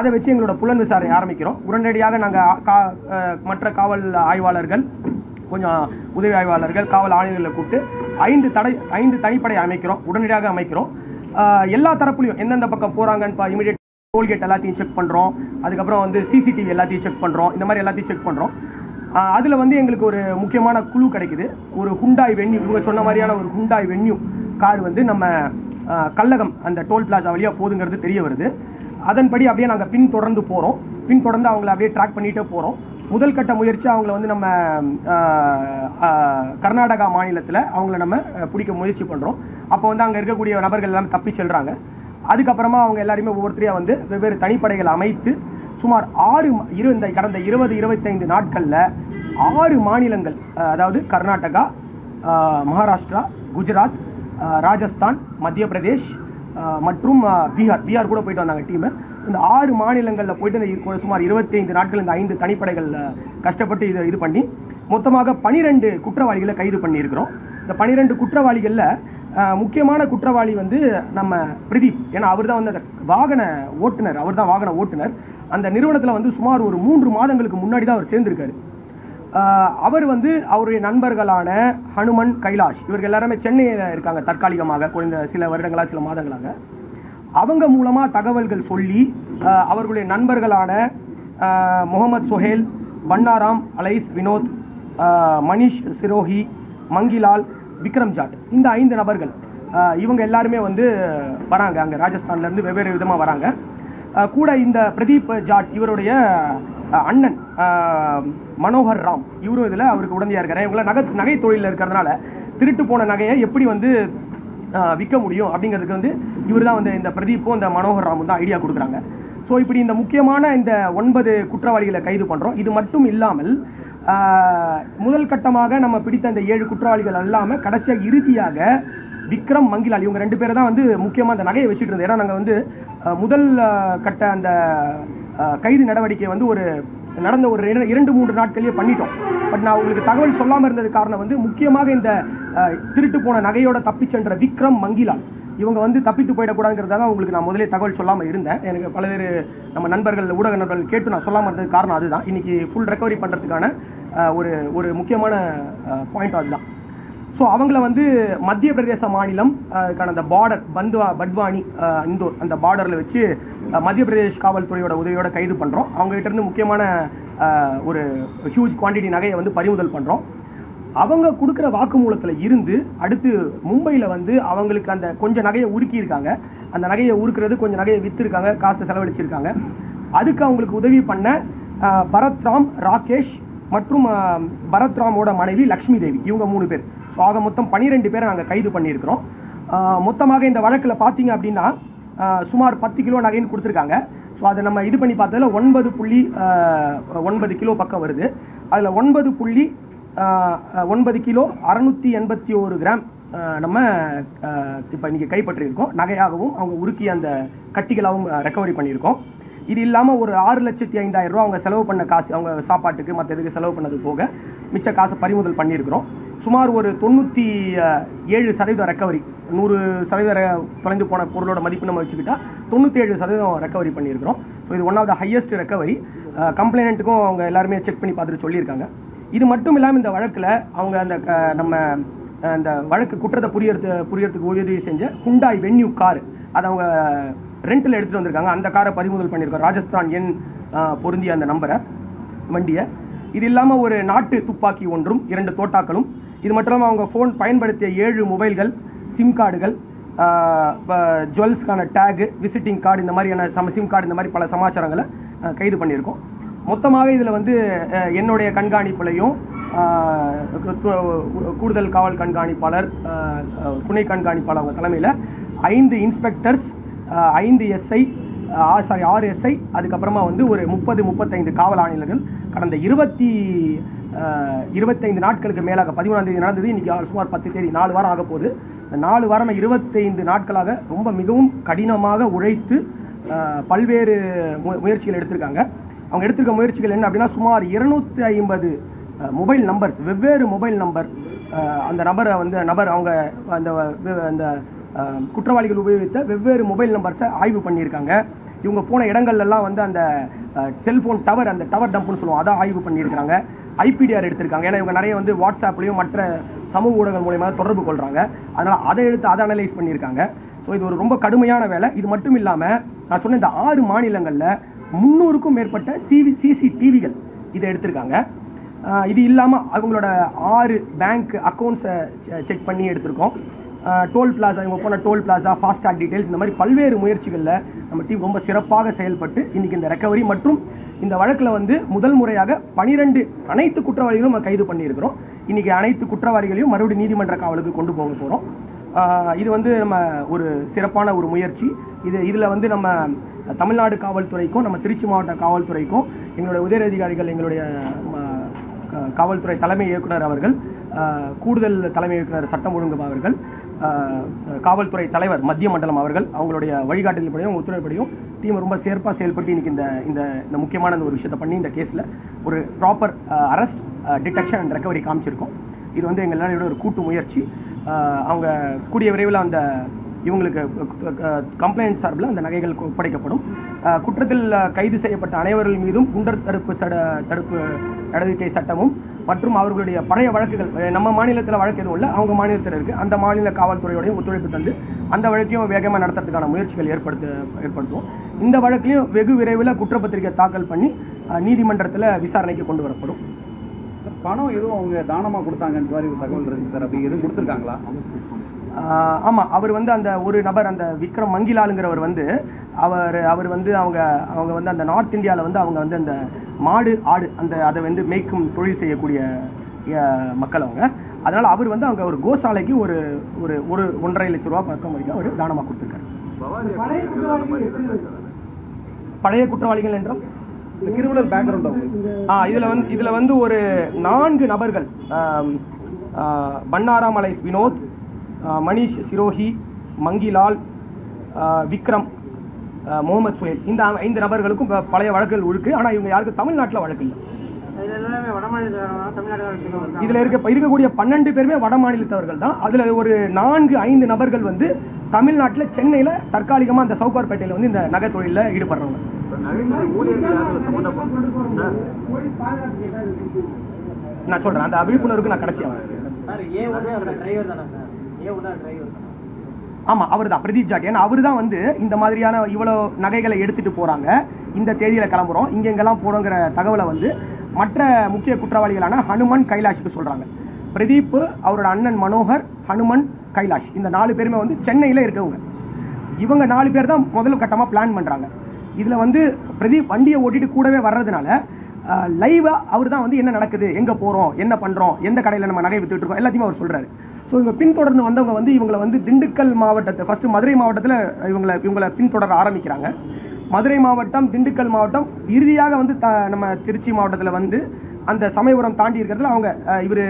அதை வச்சு எங்களோட புலன் விசாரணை ஆரம்பிக்கிறோம். உடனடியாக நாங்கள் மற்ற காவல் ஆய்வாளர்கள், கொஞ்சம் உதவி ஆய்வாளர்கள், காவல் ஆணையர்களை கூப்பிட்டு 5 தனிப்படை அமைக்கிறோம். உடனடியாக அமைக்கிறோம். எல்லா தரப்புலையும் எந்தெந்த பக்கம் போகிறாங்கன்னு இமீடியட் டோல்கேட் எல்லாத்தையும் செக் பண்ணுறோம். அதுக்கப்புறம் வந்து சிசிடிவி எல்லாத்தையும் செக் பண்ணுறோம். இந்த மாதிரி எல்லாத்தையும் செக் பண்ணுறோம். அதில் வந்து எங்களுக்கு ஒரு முக்கியமான குழு கிடைக்குது. ஒரு ஹுண்டாய் வென்யூ, இவங்க சொன்ன மாதிரியான ஒரு ஹுண்டாய் வென்யூ கார் வந்து நம்ம கல்லகம் அந்த டோல் பிளாசா வழியாக போகுதுங்கிறது தெரிய வருது. அதன்படி அப்படியே நாங்கள் பின்தொடர்ந்து போகிறோம். பின்தொடர்ந்து அவங்கள அப்படியே ட்ராக் பண்ணிகிட்டே போகிறோம். முதல் கட்ட முயற்சி அவங்கள வந்து நம்ம கர்நாடகா மாநிலத்தில் அவங்கள நம்ம பிடிக்க முயற்சி பண்ணுறோம். அப்போ வந்து அங்கே இருக்கக்கூடிய நபர்கள் எல்லாமே தப்பி செல்கிறாங்க. அதுக்கப்புறமா அவங்க எல்லாருமே ஒவ்வொருத்தரையாக வந்து வெவ்வேறு தனிப்படைகள் அமைத்து சுமார் கடந்த 20-25 நாட்களில் 6 மாநிலங்கள், அதாவது கர்நாடகா, மகாராஷ்டிரா, குஜராத், ராஜஸ்தான், மத்திய பிரதேஷ் மற்றும் பீகார் கூட போயிட்டு வந்தாங்க டீமு. இந்த 6 மாநிலங்களில் போயிட்டு சுமார் 25 நாட்கள் இந்த 5 தனிப்படைகள் கஷ்டப்பட்டு இது பண்ணி மொத்தமாக 12 குற்றவாளிகளை கைது பண்ணியிருக்கிறோம். இந்த 12 குற்றவாளிகளில் முக்கியமான குற்றவாளி வந்து நம்ம பிரதீப். ஏன்னா அவர் தான் வந்து அந்த வாகன ஓட்டுநர். அந்த நிறுவனத்தில் வந்து சுமார் ஒரு 3 மாதங்களுக்கு முன்னாடி தான் அவர் சேர்ந்திருக்காரு. அவர் வந்து அவருடைய நண்பர்களான ஹனுமன், கைலாஷ், இவர்கள் எல்லாருமே சென்னையில் இருக்காங்க தற்காலிகமாக, குறைந்த சில வருடங்களாக, சில மாதங்களாக. அவங்க மூலமாக தகவல்கள் சொல்லி அவர்களுடைய நண்பர்களான முகமது சொஹேல், பன்னாராம், அலைஸ், வினோத், மனிஷ் சிரோஹி, மங்கிலால், விக்ரம் ஜாட், இந்த 5 நபர்கள் இவங்க எல்லாருமே வந்து வராங்க. அங்கே ராஜஸ்தான்லேருந்து வெவ்வேறு விதமாக வராங்க. கூட இந்த பிரதீப் ஜாட் இவருடைய அண்ணன் மனோகர் ராம், இவரும் இதில் அவருக்கு உடந்தையாக இருக்காரு. இவங்கள நகை தொழிலில் இருக்கிறதுனால திருட்டு போன நகையை எப்படி வந்து விற்க முடியும் அப்படிங்கிறதுக்கு வந்து இவர் தான் வந்து இந்த பிரதீப்பும் இந்த மனோகர் ராமும் தான் ஐடியா கொடுக்குறாங்க. ஸோ இப்படி இந்த முக்கியமான இந்த 9 குற்றவாளிகளை கைது பண்ணுறோம். இது மட்டும் இல்லாமல் முதல் கட்டமாக நம்ம பிடித்த இந்த 7 குற்றவாளிகள் அல்லாமல் கடைசியாக இறுதியாக விக்ரம், மங்கிலால், இவங்க 2 பேரை தான் வந்து முக்கியமாக அந்த நகையை வச்சுட்டு இருந்தோம். ஏன்னா நாங்கள் வந்து முதல் கட்ட அந்த கைது நடவடிக்கை வந்து நடந்த ஒரு 2-3 நாட்கள்லேயே பண்ணிட்டோம். பட் நான் உங்களுக்கு தகவல் சொல்லாமல் இருந்தது காரணம் வந்து முக்கியமாக இந்த திருட்டு போன நகையோட தப்பி சென்ற விக்ரம், மங்கிலால் இவங்க வந்து தப்பித்து போயிடக்கூடாதுங்கிறதாக உங்களுக்கு நான் முதலே தகவல் சொல்லாமல் இருந்தேன். எனக்கு பல்வேறு நம்ம நண்பர்கள், ஊடக நண்பர்கள் கேட்டு நான் சொல்லாமல் இருந்தது காரணம் அதுதான். இன்றைக்கி ஃபுல் ரெக்கவரி பண்ணுறதுக்கான ஒரு முக்கியமான பாயிண்ட் அதுதான். ஸோ அவங்கள வந்து மத்திய பிரதேச மாநிலம் அந்த பார்டர் பட்வானி, இந்தோர், அந்த பார்டரில் வச்சு மத்திய பிரதேஷ் காவல்துறையோட உதவியோட கைது பண்ணுறோம். அவங்ககிட்டருந்து முக்கியமான ஒரு ஹியூஜ் குவான்டிட்டி நகையை வந்து பறிமுதல் பண்ணுறோம். அவங்க கொடுக்குற வாக்குமூலத்தில் இருந்து அடுத்து மும்பையில் வந்து அவங்களுக்கு அந்த கொஞ்சம் நகையை உருக்கியிருக்காங்க. அந்த நகையை உருக்குறது, கொஞ்சம் நகையை விற்றுருக்காங்க, காசை செலவழிச்சிருக்காங்க. அதுக்கு அவங்களுக்கு உதவி பண்ண பரத்ராம், ராகேஷ் மற்றும் பரத்ராமோட மனைவி லக்ஷ்மி தேவி, இவங்க 3 பேர். ஸோ ஆக மொத்தம் 12 பேரை நாங்கள் கைது பண்ணியிருக்கிறோம். மொத்தமாக இந்த வழக்கில் பார்த்தீங்க அப்படின்னா சுமார் 10 கிலோ நகைன்னு கொடுத்துருக்காங்க. ஸோ அதை நம்ம இது பண்ணி பார்த்ததில் 9.9 கிலோ பக்கம் வருது. அதில் 9 கிலோ 681 கிராம் நம்ம இப்போ இன்றைக்கி கைப்பற்றியிருக்கோம். நகையாகவும் அவங்க உருக்கி அந்த கட்டிகளாகவும் ரெக்கவரி பண்ணியிருக்கோம். இது இல்லாமல் ஒரு 6,05,000 ரூபா அவங்க செலவு பண்ண காசு, அவங்க சாப்பாட்டுக்கு மற்ற இதுக்கு செலவு பண்ணது போக மிச்ச காசை பறிமுதல் பண்ணியிருக்கிறோம். சுமார் ஒரு 97% ரெக்கவரி. 100% தொலைந்து போன பொருளோட மதிப்பு நம்ம வச்சுக்கிட்டா 97% ரெக்கவரி பண்ணியிருக்கிறோம். ஸோ இது one of the highest recovery. கம்ப்ளைண்ட்டுக்கும் அவங்க எல்லாருமே செக் பண்ணி பார்த்துட்டு சொல்லியிருக்காங்க. இது மட்டும் இல்லாமல் இந்த வழக்கில் அவங்க நம்ம அந்த வழக்கு குற்றத்தை புரியறதுக்கு உதவி செஞ்ச ஹுண்டாய் வென்யூ கார், அதை அவங்க ரெண்டில் எடுத்துகிட்டு வந்திருக்காங்க. அந்த காரை பறிமுதல் பண்ணியிருக்கோம். ராஜஸ்தான் எண் பொருந்திய அந்த வண்டியை. இது இல்லாமல் ஒரு நாட்டு துப்பாக்கி ஒன்றும் 2 தோட்டாக்களும், இது மட்டும் இல்லாமல் அவங்க ஃபோன் பயன்படுத்திய 7 மொபைல்கள், சிம் கார்டுகள், ஜுவல்ஸ்க்கான டேகு, விசிட்டிங் கார்டு, இந்த மாதிரியான சிம் கார்டு, இந்த மாதிரி பல சமாச்சாரங்களை கைது பண்ணியிருக்கோம். மொத்தமாக இதில் வந்து என்னுடைய கண்காணிப்புலையும் கூடுதல் காவல் கண்காணிப்பாளர், துணை கண்காணிப்பாளர் அவங்க தலைமையில் 5 இன்ஸ்பெக்டர்ஸ், 5 எஸ்ஐ, 6 எஸ்ஐ, அதுக்கப்புறமா வந்து ஒரு 30-35 காவல் ஆணையர்கள் கடந்த 25 நாட்களுக்கு மேலாக 11ஆம் தேதி நடந்தது. இன்றைக்கி சுமார் 10 தேதி, 4 வாரம் ஆக போகுது. இந்த 4 வாரம் 25 நாட்களாக ரொம்ப மிகவும் கடினமாக உழைத்து பல்வேறு முயற்சிகள் எடுத்திருக்காங்க. அவங்க எடுத்திருக்க முயற்சிகள் என்ன அப்படின்னா, சுமார் 250 மொபைல் நம்பர்ஸ், வெவ்வேறு மொபைல் நம்பர், அந்த நபர் அவங்க அந்த குற்றவாளிகள் உபயோகித்த வெவ்வேறு மொபைல் நம்பர்ஸை ஆய்வு பண்ணியிருக்காங்க. இவங்க போன இடங்கள்லாம் வந்து அந்த செல்ஃபோன் டவர், அந்த டவர் டம்ப்னு சொல்லுவோம், அதை ஆய்வு பண்ணியிருக்கிறாங்க. ஐபிடிஆர் எடுத்திருக்காங்க. ஏன்னா இவங்க நிறைய வந்து வாட்ஸ்அப்லேயும் மற்ற சமூக ஊடகங்கள் மூலயமா தொடர்பு கொள்கிறாங்க. அதனால் அதை எடுத்து அதை அனலைஸ் பண்ணியிருக்காங்க. ஸோ இது ஒரு ரொம்ப கடுமையான வேலை. இது மட்டும் இல்லாமல் நான் சொன்ன இந்த 6 மாநிலங்களில் 300க்கும் மேற்பட்ட சிசிடிவிகள் இதை எடுத்திருக்காங்க. இது இல்லாமல் அவங்களோட 6 பேங்க் அக்கௌண்ட்ஸை செக் பண்ணி எடுத்திருக்கோம். டோல் பிளாசா, இவங்க போன டோல் பிளாசா, ஃபாஸ்டாக் டீட்டெயில்ஸ், இந்த மாதிரி பல்வேறு முயற்சிகளில் நம்ம டீம் ரொம்ப சிறப்பாக செயல்பட்டு இன்றைக்கி இந்த ரெக்கவரி மற்றும் இந்த வழக்கில் வந்து முதல் முறையாக 12 அனைத்து குற்றவாளிகளும் நம்ம கைது பண்ணியிருக்கிறோம். இன்றைக்கி அனைத்து குற்றவாளிகளையும் மறுபடியும் நீதிமன்ற காவலுக்கு கொண்டு போக போகிறோம். இது வந்து நம்ம ஒரு சிறப்பான ஒரு முயற்சி. இதில் வந்து நம்ம தமிழ்நாடு காவல்துறைக்கும் நம்ம திருச்சி மாவட்ட காவல்துறைக்கும் எங்களுடைய உயர் அதிகாரிகள், எங்களுடைய காவல்துறை தலைமை இயக்குனர் அவர்கள், கூடுதல் தலைமை இயக்குனர் சட்டம் ஒழுங்கு அவர்கள், காவல்துறை தலைவர் மத்திய மண்டலம் அவர்கள், அவங்களுடைய வழிகாட்டுதல்படியும் ஒத்துழைப்படியும் டீம் ரொம்ப சிறப்பாக செயல்பட்டு இன்றைக்கி இந்த முக்கியமான ஒரு விஷயத்தை பண்ணி இந்த கேஸில் ஒரு proper arrest, detection and recovery காமிச்சிருக்கோம். இது வந்து எங்களோட ஒரு கூட்டு முயற்சி. அவங்க கூடிய விரைவில் அந்த இவங்களுக்கு கம்ப்ளைண்ட் சார்பில் அந்த நகைகள் ஒப்படைக்கப்படும். குற்றத்தில் கைது செய்யப்பட்ட அனைவர்கள் மீதும் குண்டர் தடுப்பு நடவடிக்கை சட்டமும் மற்றும் அவர்களுடைய பழைய வழக்குகள், நம்ம மாநிலத்தில் வழக்கு எதுவும் இல்லை, அவங்க மாநிலத்தில் இருக்குது, அந்த மாநில காவல்துறையோடையும் ஒத்துழைப்பு தந்து அந்த வழக்கையும் வேகமாக நடத்துறதுக்கான முயற்சிகள் ஏற்படுத்துவோம். இந்த வழக்கையும் வெகு விரைவில் குற்றப்பத்திரிகை தாக்கல் பண்ணி நீதிமன்றத்தில் விசாரணைக்கு கொண்டு வரப்படும். பணம் எதுவும் அவங்க தானமாக கொடுத்தாங்கன்னு மாதிரி தகவல் இருந்துச்சு சார், அப்படி எதுவும் கொடுத்துருக்காங்களா? ஆமாம், அவர் வந்து அந்த ஒரு நபர், அந்த விக்ரம் மங்கிலாலுங்கிறவர் வந்து அவர் வந்து அவங்க வந்து அந்த நார்த் இந்தியாவில் வந்து அவங்க வந்து அந்த மாடு ஆடு அதை வந்து மேய்க்கும் தொழில் செய்யக்கூடிய மக்கள் அவங்க. அதனால் அவர் வந்து அவங்க ஒரு கோசாலைக்கு ஒரு ஒரு 1.5 லட்ச ரூபா பக்கம் வரைக்கும் அவர் தானமாக கொடுத்துருக்காரு. பழைய குற்றவாளிகள் என்றால் கிரிமினல் பேக்ரவுண்ட் இதில் வந்து ஒரு 4 நபர்கள், பன்னாராமலை வினோத், மணிஷ் சிரோஹி, மங்கிலால், விக்ரம், முகமது சுஹேல், இந்த 5 நபர்களுக்கும் பழைய வழக்குகள் இருக்குது. ஆனால் இவங்க யாருக்கும் தமிழ்நாட்டில் வழக்கு இல்லை. இதில் இருக்கக்கூடிய 12 பேருமே வட மாநிலத்தவர்கள் தான். அதில் ஒரு 4-5 நபர்கள் வந்து தமிழ்நாட்டில் சென்னையில் தற்காலிகமாக அந்த சவுகார்பேட்டையில் வந்து இந்த நகை தொழிலில் ஈடுபடுறவங்க. நான் சொல்கிறேன், அந்த விழிப்புணர்வுக்கு நான் கடைசியாக வரேன். ஆமாம், அவர் தான் பிரதீப் ஜாட். ஏன்னா அவர் தான் வந்து இந்த மாதிரியான இவ்வளோ நகைகளை எடுத்துகிட்டு போகிறாங்க, இந்த தேதியில் கிளம்புறோம், இங்கெங்கெல்லாம் போகிறோங்கிற தகவலை வந்து மற்ற முக்கிய குற்றவாளிகளான ஹனுமன், கைலாஷுக்கு சொல்கிறாங்க. பிரதீப், அவரோட அண்ணன் மனோகர், ஹனுமன், கைலாஷ், இந்த 4 பேருமே வந்து சென்னையில் இருக்கவங்க. இவங்க 4 பேர் தான் முதல் கட்டமாக பிளான் பண்ணுறாங்க. இதில் வந்து பிரதீப் வண்டியை ஓட்டிட்டு கூடவே வர்றதுனால லைவாக அவர் தான் வந்து என்ன நடக்குது, எங்கே போகிறோம், என்ன பண்ணுறோம், எந்த கடையில் நம்ம நகை விற்றுட்டு இருக்கோம், எல்லாத்தையுமே அவர் சொல்கிறாரு. ஸோ இவங்க பின்தொடர்ந்து வந்தவங்க வந்து இவங்களை வந்து திண்டுக்கல் மாவட்டத்தை ஃபஸ்ட்டு மதுரை மாவட்டத்தில் இவங்களை பின்தொடர ஆரம்பிக்கிறாங்க. மதுரை மாவட்டம், திண்டுக்கல் மாவட்டம், இறுதியாக வந்து நம்ம திருச்சி மாவட்டத்தில் வந்து அந்த சமயபுரம் தாண்டி இருக்கிறதுல அவங்க இவர்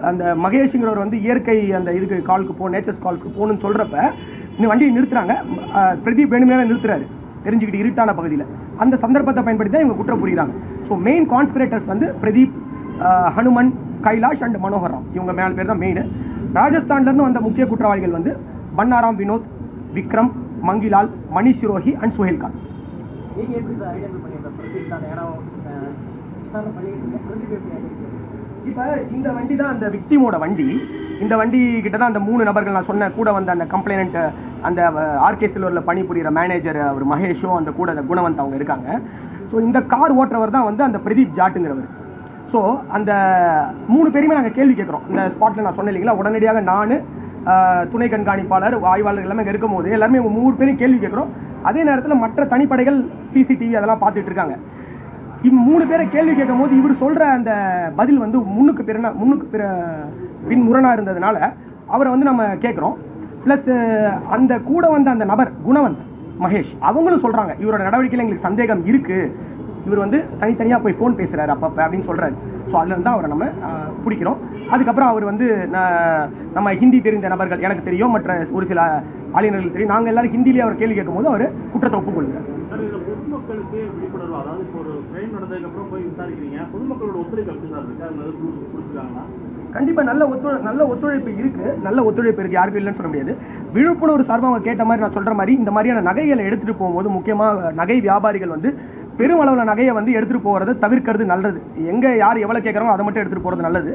அந்த மகேஷுங்கிறவர் வந்து இயற்கை அந்த இதுக்கு காலுக்கு நேச்சர்ஸ் கால்ஸ்க்கு போகணுன்னு சொல்கிறப்ப இந்த வண்டியை நிறுத்துறாங்க. பிரதீப் வேணுமே நிறுத்துறாரு, தெரிஞ்சுக்கிட்டு இருட்டான பகுதியில். அந்த சந்தர்ப்பத்தை பயன்படுத்தி தான் இவங்க குற்றம் புரிகிறாங்க. ஸோ மெயின் கான்ஸ்பிரேட்டர்ஸ் வந்து பிரதீப், ஹனுமன், கைலாஷ் அண்ட் மனோகர் ராவ், இவங்க 4 பேர் தான் மெயின். ராஜஸ்தான்லேருந்து வந்த முக்கிய குற்றவாளிகள் வந்து பன்னாராம் வினோத், விக்ரம், மங்கிலால், மணிஷ் சிரோஹி அண்ட் சுஹேல் கான். இப்போ இந்த வண்டி தான் அந்த விக்டிமோட வண்டி. இந்த வண்டி கிட்ட தான் அந்த 3 நபர்கள் நான் சொன்ன கூட வந்த அந்த கம்ப்ளைண்ட், அந்த ஆர்கே சில்வரில் பணிபுரிகிற மேனேஜர் அவர் மகேஷும், அந்த கூட அந்த குணவந்த் அவங்க இருக்காங்க. ஸோ இந்த கார் ஓட்டுறவர் தான் வந்து அந்த பிரதீப் ஜாட்டுங்கிறவர். ஸோ அந்த 3 பேருமே நாங்கள் கேள்வி கேட்குறோம். இந்த ஸ்பாட்டில் நான் சொன்னேன் இல்லைங்களா, உடனடியாக நான், துணை கண்காணிப்பாளர், ஆய்வாளர் எல்லாமே இங்கே இருக்கும் போது எல்லாருமே 3 பேரையும் கேள்வி கேட்குறோம். அதே நேரத்தில் மற்ற தனிப்படைகள் சிசிடிவி அதெல்லாம் பார்த்துட்டு இருக்காங்க. 3 பேரை கேள்வி கேட்கும் போது இவர் சொல்கிற அந்த பதில் வந்து முன்னுக்கு பின் முரணாக இருந்ததுனால அவரை வந்து நம்ம கேட்குறோம். ப்ளஸ் அந்த கூட வந்த அந்த நபர் குணவந்த், மகேஷ், அவங்களும் சொல்கிறாங்க இவரோட நடவடிக்கையில் எங்களுக்கு சந்தேகம் இருக்குது, இவர் வந்து தனித்தனியாக போய் ஃபோன் பேசுகிறாரு அப்பப்போ அப்படின்னு சொல்கிறாரு. ஸோ அதுலேருந்து தான் அவரை நம்ம பிடிக்கிறோம். அதுக்கப்புறம் அவர் வந்து நம்ம ஹிந்தி தெரிந்த நபர்கள் எனக்கு தெரியும், மற்ற ஒரு சில ஆளுநர்கள் தெரியும், நாங்கள் எல்லாரும் ஹிந்திலேயே அவர் கேள்வி கேட்கும்போது அவர் குற்றத்தை ஒப்புக்கொள்கிறார். பொதுமக்களுக்கு விழிப்புணர்வு, அதாவது இப்போ ஒரு கிரைம் நடந்ததுக்கு அப்புறம் போய் விசாரிக்கிறீங்க, பொதுமக்களோட ஒத்துழைப்பு எப்படி சார் இருக்கு? அது கொடுத்துருக்காங்களா? கண்டிப்பாக நல்ல ஒத்துழைப்பு இருக்குது. நல்ல ஒத்துழைப்பு இருக்குது, யாருக்கும் இல்லைன்னு சொல்ல முடியாது. விழிப்புணர்வு சார்பாக அவங்க கேட்ட மாதிரி நான் சொல்கிற மாதிரி இந்த மாதிரியான நகைகளை எடுத்துகிட்டு போகும்போது முக்கியமாக நகை வியாபாரிகள் வந்து பெருமளவில் நகையை வந்து எடுத்துகிட்டு போகிறத தவிர்க்கிறது நல்லது. எங்கே யார் எவ்வளோ கேட்குறாங்களோ அதை மட்டும் எடுத்துகிட்டு போகிறது நல்லது.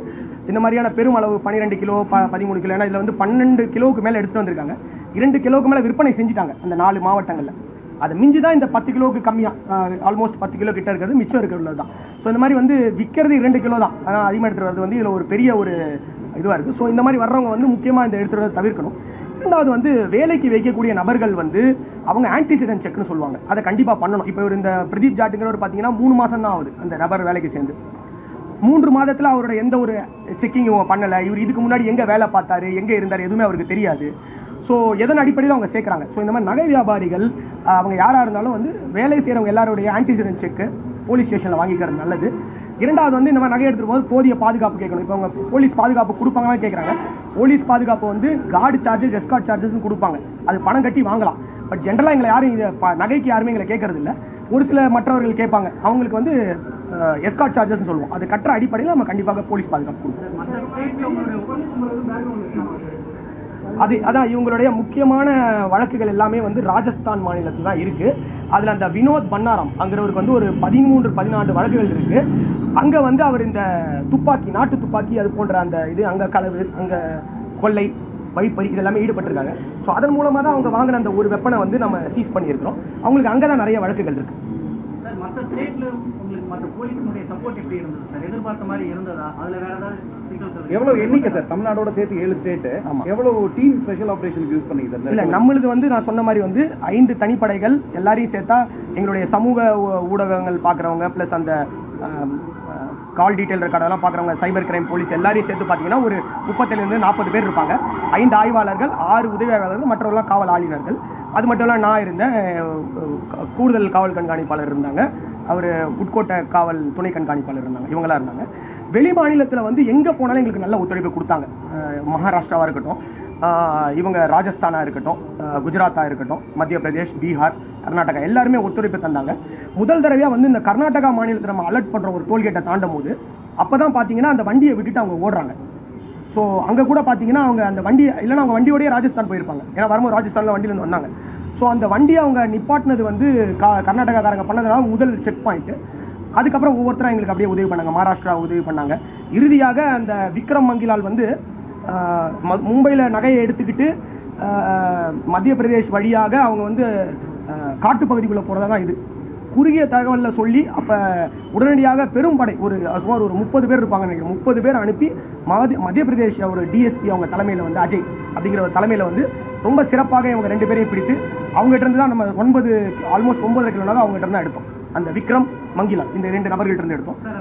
இந்த மாதிரியான பெருமளவு 12 கிலோ 13 கிலோ, ஏன்னா இதில் வந்து 12 கிலோவுக்கு மேலே எடுத்துகிட்டு வந்திருக்காங்க. 2 கிலோவுக்கு மேலே விற்பனை செஞ்சுட்டாங்க அந்த 4 மாவட்டங்களில். அதை மிஞ்சி தான் இந்த 10 கிலோவுக்கு கம்மியாக ஆல்மோஸ்ட் 10 கிலோ கிட்ட இருக்கிறது மிச்சம் இருக்கிறது தான். ஸோ இந்த மாதிரி வந்து விற்கிறது 2 கிலோ தான், ஆனால் அதிகமாக எடுத்துகிட்டு வரது வந்து இதில் ஒரு பெரிய ஒரு இதுவாக இருக்குது. ஸோ இந்த மாதிரி வர்றவங்க வந்து முக்கியமாக இந்த எடுத்துகிட்டு வரதை தவிர்க்கணும். இரண்டாவது வந்து வேலைக்கு வைக்கக்கூடிய நபர்கள் வந்து அவங்க ஆன்டிசிடென்ட் செக்னு சொல்லுவாங்க, அதை கண்டிப்பாக பண்ணணும். இப்போ இந்த பிரதீப் ஜாட்டுங்கிறவர் பார்த்தீங்கன்னா 3 மாதம் தான் ஆகுது அந்த நபர் வேலைக்கு சேர்ந்து. 3 மாதத்தில் அவரோட எந்த ஒரு செக்கிங் இவங்க பண்ணலை. இவர் இதுக்கு முன்னாடி எங்கே வேலை பார்த்தாரு, எங்கே இருந்தார், எதுவுமே அவருக்கு தெரியாது. ஸோ எதன் அடிப்படையில் அவங்க சேர்க்குறாங்க. ஸோ இந்த மாதிரி நகை வியாபாரிகள் அவங்க யாராக இருந்தாலும் வந்து வேலை செய்கிறவங்க எல்லாருடைய ஆன்டிசிடென்ட் செக்கு போலீஸ் ஸ்டேஷனில் வாங்கிக்கிறது நல்லது. இரண்டாவது வந்து இந்த மாதிரி நகை எடுத்துகிட்டு போது போதிய பாதுகாப்பு கேட்கணும். இப்போ அவங்க போலீஸ் பாதுகாப்பு கொடுப்பாங்களான்னு கேட்குறாங்க. போலீஸ் பாதுகாப்பு வந்து கார்டு சார்ஜஸ், எஸ்கார்ட் சார்ஜஸ்ன்னு கொடுப்பாங்க, அது பணம் கட்டி வாங்கலாம். பட் ஜென்ரலாக எங்களை யாரும் இதை நகைக்கு யாருமே எங்களை கேட்கறது இல்லை. ஒரு சில மற்றவர்கள் கேட்பாங்க, அவங்களுக்கு வந்து எஸ்கார்ட் சார்ஜஸ்ன்னு சொல்லுவோம், அது கட்டுற அடிப்படையில் நம்ம கண்டிப்பாக போலீஸ் பாதுகாப்பு கொடுப்போம். அதான் இவங்களுடைய முக்கியமான வழக்குகள் எல்லாமே வந்து ராஜஸ்தான் மாநிலத்தில் தான் இருக்குது. அதில் அந்த வினோத் பன்னாரம் அங்கிறவருக்கு வந்து ஒரு 13-14 வழக்குகள் இருக்குது. அங்கே வந்து அவர் இந்த துப்பாக்கி, நாட்டு துப்பாக்கி, அது போன்ற அந்த இது அங்கே களவு, அங்கே கொள்ளை, வழிப்பறி இதெல்லாமே ஈடுபட்டிருக்காங்க. ஸோ அதன் மூலமாக தான் அவங்க வாங்கின அந்த ஒரு வெப்பனை வந்து நம்ம சீஸ் பண்ணியிருக்கிறோம். அவங்களுக்கு அங்கே தான் நிறைய வழக்குகள் இருக்குது. சார், மற்ற ஸ்டேட்டில் உங்களுக்கு மற்ற போலீஸினுடைய சப்போர்ட் எப்படி இருந்தது சார்? எதிர்பார்த்த மாதிரி இருந்ததா? அதில் வேறு ஏதாவது எவ்வளவு எண்ணிக்கை சார்? தமிழ்நாடோட சேர்த்து 7 ஸ்டேட். எவ்வளவு டீம் ஸ்பெஷல் ஆபரேஷனுக்கு யூஸ் பண்ணீங்க சார்? இல்லை, நம்மளுது வந்து நான் சொன்ன மாதிரி வந்து 5 தனிப்படைகள் எல்லாரையும் சேர்த்தா எங்களுடைய சமூக ஊடகங்கள் பார்க்குறவங்க ப்ளஸ் அந்த கால் டீட்டெயில் ரெக்கார்டெல்லாம் பார்க்குறவங்க, சைபர் கிரைம் போலீஸ் எல்லாரையும் சேர்த்து பார்த்தீங்கன்னா ஒரு 37-40 பேர் இருப்பாங்க. 5 ஆய்வாளர்கள், 6 உதவி ஆய்வாளர்கள், மற்றவர்களாம் காவல் ஆளுநர்கள். அது மட்டும் இல்லை, நான் இருந்தேன், கூடுதல் காவல் கண்காணிப்பாளர் இருந்தாங்க, அவர் உட்கோட்ட காவல் துணை கண்காணிப்பாளர் இருந்தாங்க, இவங்களாம் இருந்தாங்க. வெளி மாநிலத்தில் வந்து எங்கே போனாலும் எங்களுக்கு நல்ல ஒத்துழைப்பு கொடுத்தாங்க. மகாராஷ்டிராவாக இருக்கட்டும், இவங்க ராஜஸ்தானாக இருக்கட்டும், குஜராத்தாக இருக்கட்டும், மத்திய பிரதேஷ், பீகார், கர்நாடகா எல்லாருமே ஒத்துழைப்பு தந்தாங்க. முதல் தடவையாக வந்து இந்த கர்நாடகா மாநிலத்தில் நம்ம அலர்ட் பண்ணுற ஒரு டோல்கேட்டை தாண்டும் போது அப்போ தான் பார்த்தீங்கன்னா அந்த வண்டியை விட்டுட்டு அவங்க ஓடுறாங்க. ஸோ அங்கே கூட பார்த்தீங்கன்னா அவங்க அந்த வண்டியை இல்லைன்னா அவங்க வண்டியோடய ராஜஸ்தான் போயிருப்பாங்க, ஏன்னா வரும்போது ராஜஸ்தானில் வண்டியிலேருந்து வந்தாங்க. ஸோ அந்த வண்டியை அவங்க நிப்பாட்டினது வந்து கர்நாடகாக்காரங்க பண்ணதுனால முதல் செக் பாயிண்ட்டு. அதுக்கப்புறம் ஒவ்வொருத்தரும் எங்களுக்கு அப்படியே உதவி பண்ணாங்க. மகாராஷ்டிரா உதவி பண்ணாங்க. இறுதியாக அந்த விக்ரம் மங்கிலால் வந்து மும்பையில் நகையை எடுத்துக்கிட்டு மத்திய பிரதேஷ் வழியாக அவங்க வந்து காட்டுப்பகுதிக்குள்ளே போகிறதா தான் இது குறுகிய தகவலில் சொல்லி, அப்போ உடனடியாக பெரும்படை சுமார் ஒரு 30 பேர் இருப்பாங்க நினைக்கிறேன், 30 பேர் அனுப்பி மத்திய பிரதேஷ் ஒரு டிஎஸ்பி அவங்க தலைமையில் வந்து அஜய் அப்படிங்கிற ஒரு தலைமையில் வந்து ரொம்ப சிறப்பாக இவங்க 2 பேரையும் பிடித்து அவங்ககிட்ட இருந்து தான் நம்ம ஆல்மோஸ்ட் 9 கிலோனாக அவங்ககிட்ட தான் எடுத்தோம். அந்த விக்ரம் மங்கிலா இந்த 2 நபர்கள்ட்ட இருந்து எடுத்தோம்.